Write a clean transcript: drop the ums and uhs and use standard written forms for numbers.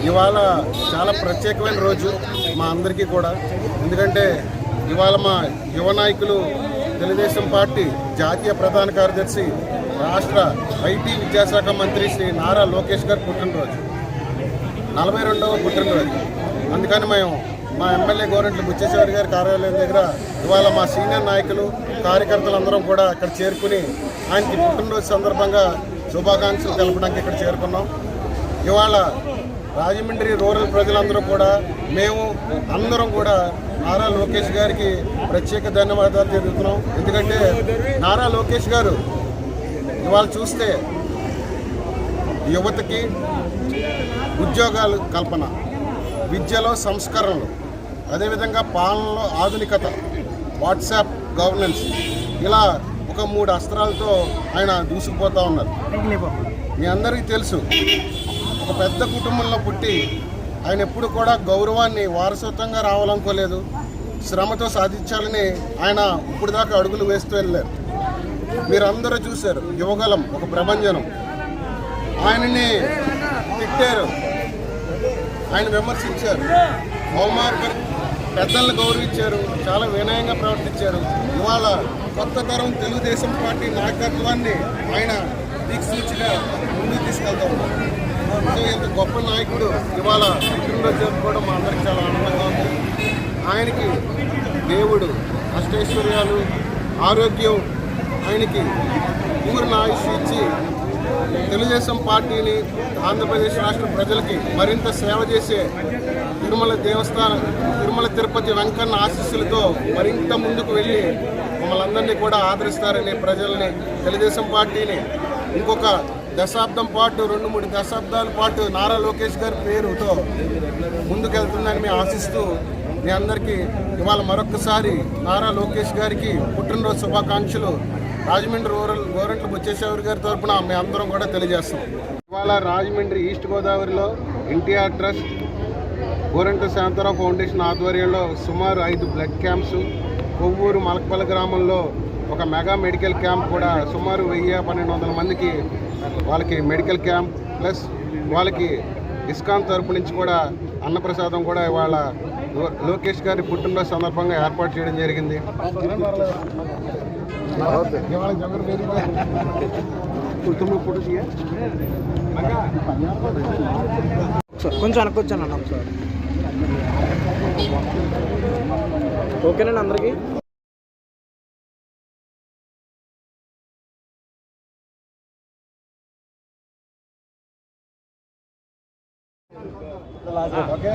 ఇవాళ చాలా ప్రత్యేకమైన రోజు మా అందరికీ కూడా. ఎందుకంటే ఇవాళ మా యువ నాయకులు తెలుగుదేశం పార్టీ జాతీయ ప్రధాన కార్యదర్శి రాష్ట్ర ఐటీ విద్యాశాఖ మంత్రి శ్రీ నారా లోకేష్ గారు పుట్టినరోజు, 42వ పుట్టినరోజు. అందుకని మేము మా ఎమ్మెల్యే గోరంట్ల బుచ్చేశ్వరి గారి కార్యాలయం దగ్గర ఇవాళ మా సీనియర్ నాయకులు కార్యకర్తలందరం కూడా ఇక్కడ చేరుకుని ఆయనకి పుట్టినరోజు సందర్భంగా శుభాకాంక్షలు తెలపడానికి ఇక్కడ చేరుకున్నాం. ఇవాళ రాజమండ్రి రూరల్ ప్రజలందరూ కూడా మేము అందరం కూడా నారా లోకేష్ గారికి ప్రత్యేక ధన్యవాదాలు తెలుపుతున్నాం. ఎందుకంటే నారా లోకేష్ గారు ఇవాళ చూస్తే యువతకి ఉద్యోగాలు కల్పన, విద్యలో సంస్కరణలు, అదేవిధంగా పాలనలో ఆధునికత, వాట్సాప్ గవర్నెన్స్, ఇలా ఒక 3 అస్త్రాలతో ఆయన దూసుకుపోతూ ఉన్నారు. మీ అందరికీ తెలుసు, ఒక పెద్ద కుటుంబంలో పుట్టి ఆయన ఎప్పుడు కూడా గౌరవాన్ని వారసత్వంగా రావాలనుకోలేదు. శ్రమతో సాధించాలని ఆయన ఇప్పుడు దాకా అడుగులు వేస్తూ వెళ్ళారు. మీరందరూ చూశారు యువగలం, ఒక ప్రభంజనం. ఆయనని తిట్టారు, ఆయన విమర్శించారు, అవమానపరి పెద్దలను గౌరవించారు, చాలా వినయంగా ప్రవర్తించారు. ఇవాళ కొత్త తరం తెలుగుదేశం పార్టీ నాయకత్వాన్ని ఆయన దిక్సూచిగా ముందుకు తీసుకెళ్తా ఉన్నారు. సో ఇంత గొప్ప నాయకుడు ఇవాళ పుట్టినరోజు జరుపుకోవడం మా అందరికీ చాలా ఆనందంగా ఉంది. ఆయనకి దేవుడు అష్టైశ్వర్యాలు, ఆరోగ్యం, ఆయనకి పూర్ణ ఆయుష్ ఇచ్చి తెలుగుదేశం పార్టీని, ఆంధ్రప్రదేశ్ రాష్ట్ర ప్రజలకి మరింత సేవ చేసే తిరుమల తిరుపతి వెంకన్న ఆశీస్సులతో మరింత ముందుకు వెళ్ళి మమ్మల్ని అందరినీ కూడా ఆదరిస్తారని, ప్రజల్ని, తెలుగుదేశం పార్టీని ఇంకొక దశాబ్దం పాటు, 2-3 దశాబ్దాల పాటు నారా లోకేష్ గారి పేరుతో ముందుకెళ్తుందని మేము ఆశిస్తూ మీ అందరికీ ఇవాళ మరొకసారి నారా లోకేష్ గారికి పుట్టినరోజు శుభాకాంక్షలు రాజమండ్రి రూరల్ గోరంట్ల బుచ్చేశ్వరి గారి తరఫున మేము అందరం కూడా తెలియజేస్తాం. ఇవాళ రాజమండ్రి ఈస్ట్ గోదావరిలో ఎన్టీఆర్ ట్రస్ట్, గోరంట్ల శాంతారావు ఫౌండేషన్ ఆధ్వర్యంలో సుమారు 5 బ్లడ్ క్యాంప్స్, కొవ్వూరు మలకపల్లి గ్రామంలో ఒక మెగా మెడికల్ క్యాంప్ కూడా సుమారు 1000-1200 మందికి వాళ్ళకి మెడికల్ క్యాంప్, ప్లస్ వాళ్ళకి ఇస్కాన్ తరపు నుంచి కూడా అన్నప్రసాదం కూడా ఇవాళ లోకేష్ గారి పుట్టినరోజు సందర్భంగా ఏర్పాటు చేయడం జరిగింది. కొంచెం అనుకొచ్చాను అన్న ఒకసారి. ఓకేనండి అందరికీ. ఓకే.